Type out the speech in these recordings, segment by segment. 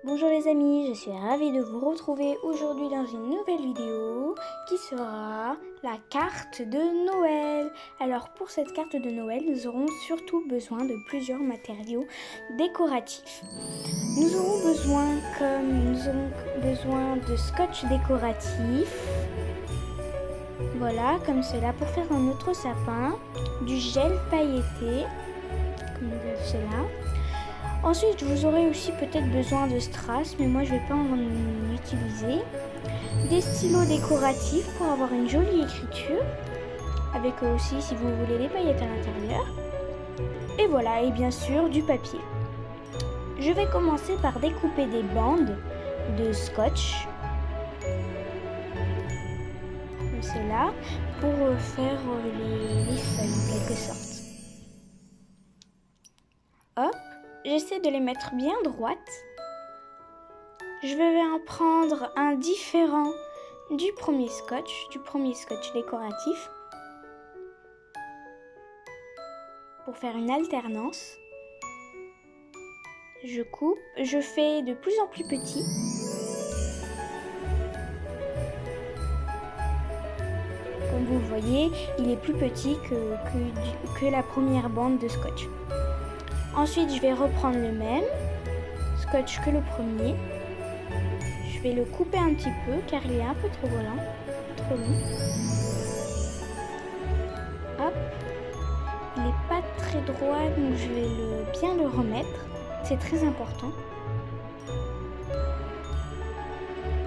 Bonjour les amis, je suis ravie de vous retrouver aujourd'hui dans une nouvelle vidéo qui sera la carte de Noël. Alors pour cette carte de Noël, nous aurons surtout besoin de plusieurs matériaux décoratifs. Nous aurons besoin de scotch décoratif. Voilà, comme cela pour faire notre sapin, du gel pailleté, comme cela. Ensuite, vous aurez aussi peut-être besoin de strass, mais moi je ne vais pas en utiliser. Des stylos décoratifs pour avoir une jolie écriture, avec aussi, si vous voulez, des paillettes à l'intérieur. Et voilà, et bien sûr du papier. Je vais commencer par découper des bandes de scotch, comme cela, pour faire les feuilles en quelque sorte. Hop. J'essaie de les mettre bien droites. Je vais en prendre un différent du premier scotch décoratif, pour faire une alternance. Je coupe, je fais de plus en plus petit. Comme vous le voyez, il est plus petit que la première bande de scotch. Ensuite, je vais reprendre le même scotch que le premier. Je vais le couper un petit peu car il est un peu trop long. Hop. Il n'est pas très droit, donc je vais bien le remettre. C'est très important.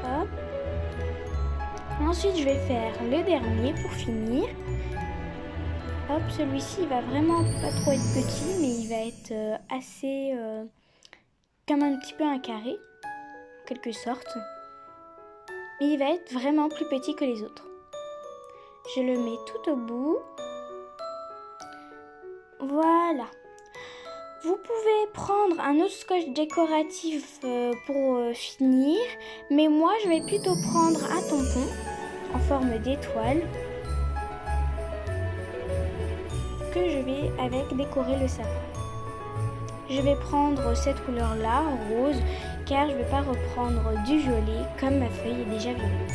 Hop. Ensuite, je vais faire le dernier pour finir. Hop, celui-ci il va vraiment pas trop être petit, mais il va être assez comme un petit peu un carré, en quelque sorte. Mais il va être vraiment plus petit que les autres. Je le mets tout au bout. Voilà. Vous pouvez prendre un autre scotch décoratif pour finir, mais moi je vais plutôt prendre un tampon en forme d'étoile, que je vais décorer le sapin. Je vais prendre cette couleur là, rose, car je ne vais pas reprendre du violet comme ma feuille est déjà violette.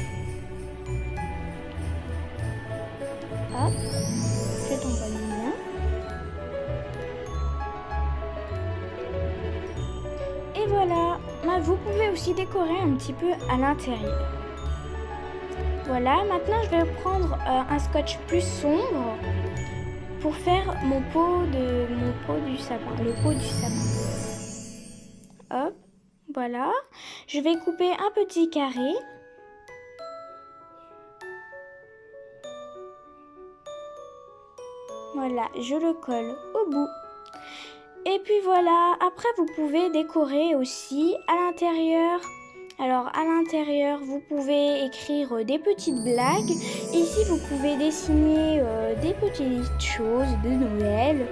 Hop, je tamponne bien. Et voilà, vous pouvez aussi décorer un petit peu à l'intérieur. Voilà, maintenant je vais prendre un scotch plus sombre pour faire le pot du sapin. Hop, voilà. Je vais couper un petit carré. Voilà, je le colle au bout. Et puis voilà, après vous pouvez décorer aussi à l'intérieur. Alors à l'intérieur, vous pouvez écrire des petites blagues. Ici, vous pouvez dessiner des petites choses de Noël.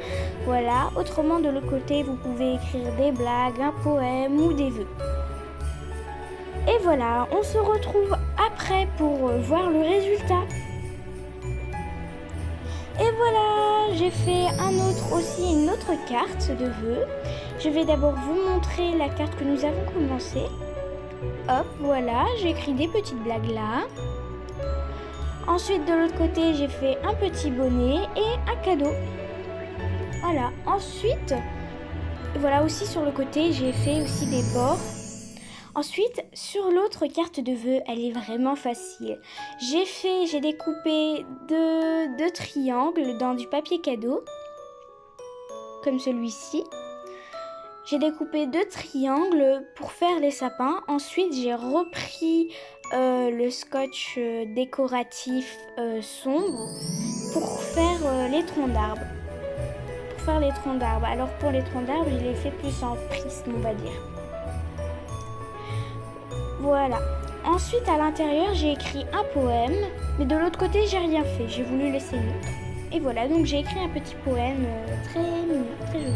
Voilà. Autrement, de l'autre côté, vous pouvez écrire des blagues, un poème ou des vœux. Et voilà, on se retrouve après pour voir le résultat. Et voilà, j'ai fait une autre carte de vœux. Je vais d'abord vous montrer la carte que nous avons commencée. Hop, voilà, j'ai écrit des petites blagues là. Ensuite, de l'autre côté, j'ai fait un petit bonnet et un cadeau. Voilà, ensuite, voilà aussi sur le côté, j'ai fait aussi des bords. Ensuite, sur l'autre carte de vœux, elle est vraiment facile. J'ai découpé deux triangles dans du papier cadeau, comme celui-ci. J'ai découpé 2 triangles pour faire les sapins. Ensuite, j'ai repris le scotch décoratif sombre pour faire les troncs d'arbres. Alors pour les troncs d'arbres, je l'ai fait plus en prisme, on va dire. Voilà. Ensuite, à l'intérieur, j'ai écrit un poème, mais de l'autre côté, j'ai rien fait. J'ai voulu laisser neutre. Et voilà, donc j'ai écrit un petit poème très mignon, très joli.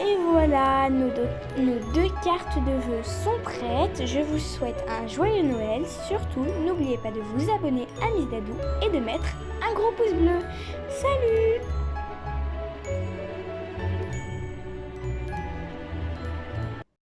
Et voilà, nos deux cartes de vœux sont prêtes. Je vous souhaite un joyeux Noël. Surtout, n'oubliez pas de vous abonner à Miss Dadou et de mettre un gros pouce bleu. Salut!